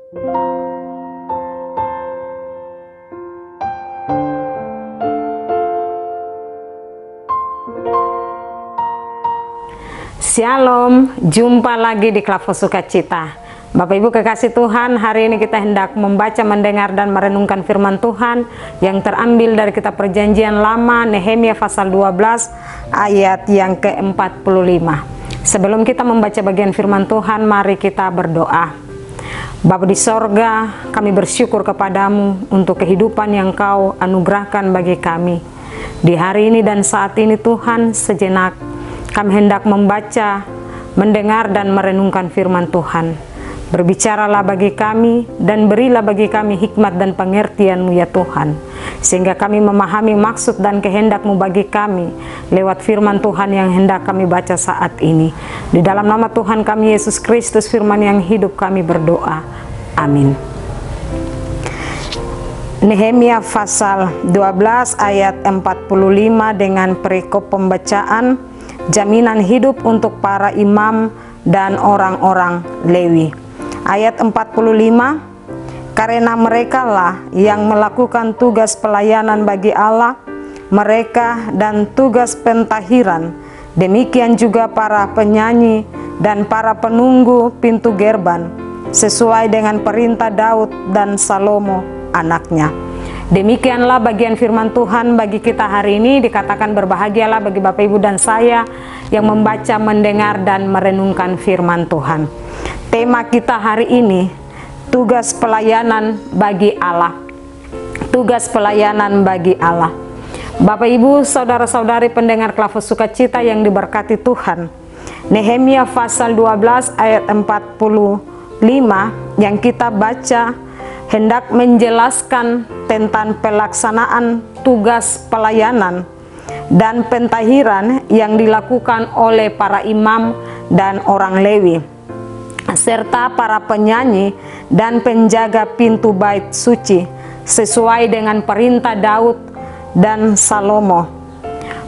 Shalom, jumpa lagi di Klavo Sukacita. Bapak Ibu kekasih Tuhan, hari ini kita hendak membaca, mendengar, dan merenungkan firman Tuhan yang terambil dari kitab Perjanjian Lama, Nehemia pasal 12 ayat yang ke-45. Sebelum kita membaca bagian firman Tuhan, mari kita berdoa. Bapa di sorga, kami bersyukur kepadamu untuk kehidupan yang Kau anugerahkan bagi kami. Di hari ini dan saat ini Tuhan, sejenak kami hendak membaca, mendengar, dan merenungkan firman Tuhan. Berbicaralah bagi kami dan berilah bagi kami hikmat dan pengertian-Mu ya Tuhan, sehingga kami memahami maksud dan kehendak-Mu bagi kami lewat firman Tuhan yang hendak kami baca saat ini. Di dalam nama Tuhan kami Yesus Kristus, firman yang hidup, kami berdoa. Amin. Nehemia pasal 12 ayat 45 dengan perikop pembacaan jaminan hidup untuk para imam dan orang-orang Lewi. Ayat 45, karena merekalah yang melakukan tugas pelayanan bagi Allah, mereka dan tugas pentahiran, demikian juga para penyanyi dan para penunggu pintu gerbang, sesuai dengan perintah Daud dan Salomo anaknya. Demikianlah bagian firman Tuhan bagi kita hari ini. Dikatakan berbahagialah bagi Bapak Ibu dan saya yang membaca, mendengar, dan merenungkan firman Tuhan. Tema kita hari ini, tugas pelayanan bagi Allah. Tugas pelayanan bagi Allah. Bapak Ibu, saudara-saudari pendengar Klavo Sukacita yang diberkati Tuhan, Nehemia pasal 12 ayat 45 yang kita baca hendak menjelaskan tentang pelaksanaan tugas pelayanan dan pentahiran yang dilakukan oleh para imam dan orang Lewi, serta para penyanyi dan penjaga pintu bait suci, sesuai dengan perintah Daud dan Salomo.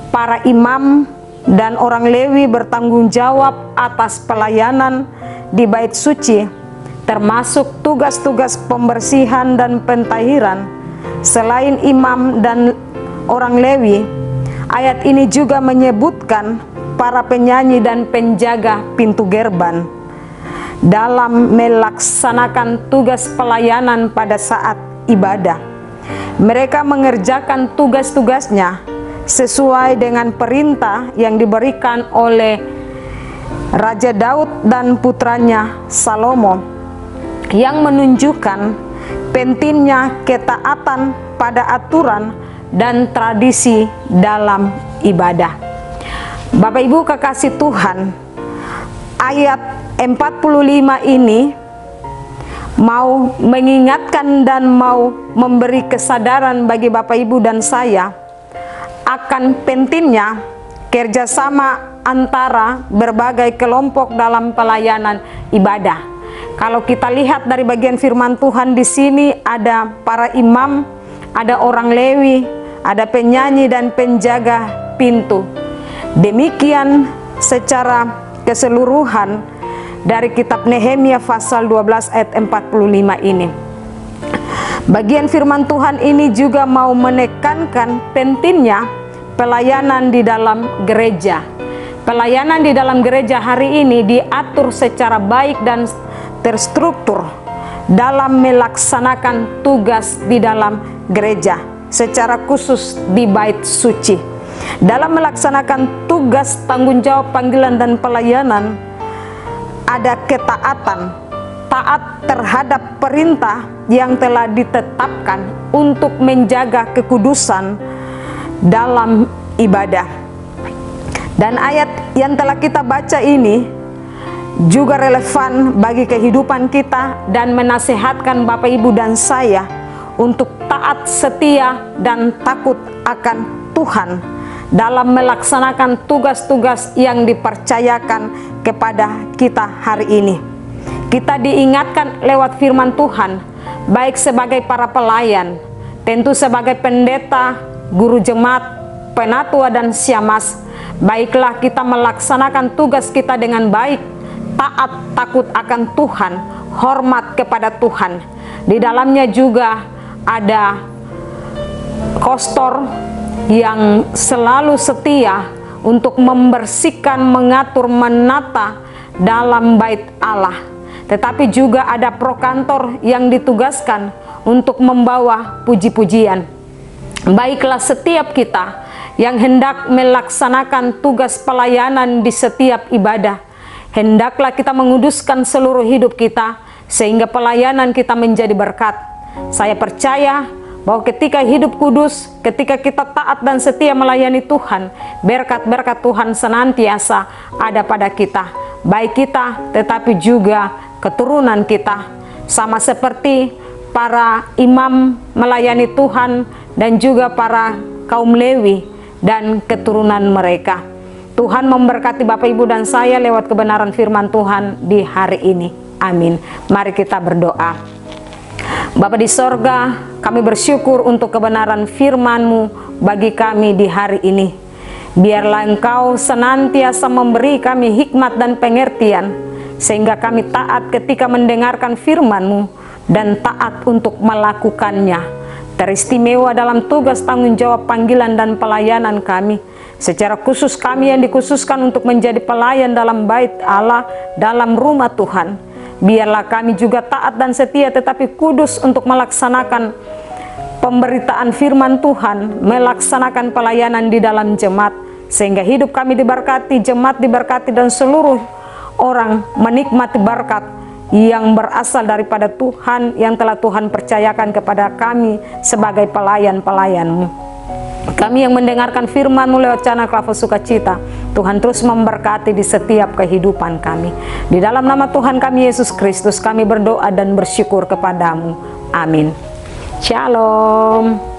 Para imam dan orang Lewi bertanggung jawab atas pelayanan di bait suci, termasuk tugas-tugas pembersihan dan pentahiran. Selain imam dan orang Lewi, ayat ini juga menyebutkan para penyanyi dan penjaga pintu gerbang dalam melaksanakan tugas pelayanan pada saat ibadah. Mereka mengerjakan tugas-tugasnya sesuai dengan perintah yang diberikan oleh Raja Daud dan putranya Salomo, yang menunjukkan pentingnya ketaatan pada aturan dan tradisi dalam ibadah. Bapak Ibu kekasih Tuhan, ayat 45 ini mau mengingatkan dan mau memberi kesadaran bagi Bapak Ibu dan saya akan pentingnya kerjasama antara berbagai kelompok dalam pelayanan ibadah. Kalau kita lihat dari bagian firman Tuhan di sini, ada para imam, ada orang Lewi, ada penyanyi dan penjaga pintu. Demikian secara keseluruhan dari kitab Nehemia pasal 12 ayat 45 ini. Bagian firman Tuhan ini juga mau menekankan pentingnya pelayanan di dalam gereja. Pelayanan di dalam gereja hari ini diatur secara baik dan terstruktur dalam melaksanakan tugas di dalam gereja, secara khusus di bait suci. Dalam melaksanakan tugas tanggung jawab panggilan dan pelayanan, ada ketaatan, taat terhadap perintah yang telah ditetapkan untuk menjaga kekudusan dalam ibadah. Dan ayat yang telah kita baca ini juga relevan bagi kehidupan kita dan menasihatkan Bapak Ibu dan saya untuk taat, setia, dan takut akan Tuhan dalam melaksanakan tugas-tugas yang dipercayakan kepada kita hari ini. Kita diingatkan lewat firman Tuhan, baik sebagai para pelayan, tentu sebagai pendeta, guru jemaat, penatua, dan syammas. Baiklah kita melaksanakan tugas kita dengan baik, taat, takut akan Tuhan, hormat kepada Tuhan. Di dalamnya juga ada kostor yang selalu setia untuk membersihkan, mengatur, menata dalam bait Allah. Tetapi juga ada prokantor yang ditugaskan untuk membawa puji-pujian. Baiklah setiap kita yang hendak melaksanakan tugas pelayanan di setiap ibadah, hendaklah kita menguduskan seluruh hidup kita sehingga pelayanan kita menjadi berkat. Saya percaya bahwa ketika hidup kudus, ketika kita taat dan setia melayani Tuhan, berkat-berkat Tuhan senantiasa ada pada kita, baik kita tetapi juga keturunan kita, sama seperti para imam melayani Tuhan dan juga para kaum Lewi dan keturunan mereka. Tuhan memberkati Bapak Ibu dan saya lewat kebenaran firman Tuhan di hari ini. Amin. Mari kita berdoa. Bapa di sorga, kami bersyukur untuk kebenaran firman-Mu bagi kami di hari ini. Biarlah Engkau senantiasa memberi kami hikmat dan pengertian, sehingga kami taat ketika mendengarkan firman-Mu dan taat untuk melakukannya. Teristimewa dalam tugas tanggung jawab panggilan dan pelayanan kami. Secara khusus kami yang dikhususkan untuk menjadi pelayan dalam bait Allah, dalam rumah Tuhan. Biarlah kami juga taat dan setia tetapi kudus untuk melaksanakan pemberitaan firman Tuhan, melaksanakan pelayanan di dalam jemaat, sehingga hidup kami diberkati, jemaat diberkati, dan seluruh orang menikmati berkat yang berasal daripada Tuhan yang telah Tuhan percayakan kepada kami sebagai pelayan-pelayan-Mu. Kami yang mendengarkan firman-Mu lewat channel Klavo Sukacita, Tuhan terus memberkati di setiap kehidupan kami. Di dalam nama Tuhan kami Yesus Kristus kami berdoa dan bersyukur kepadamu. Amin. Shalom.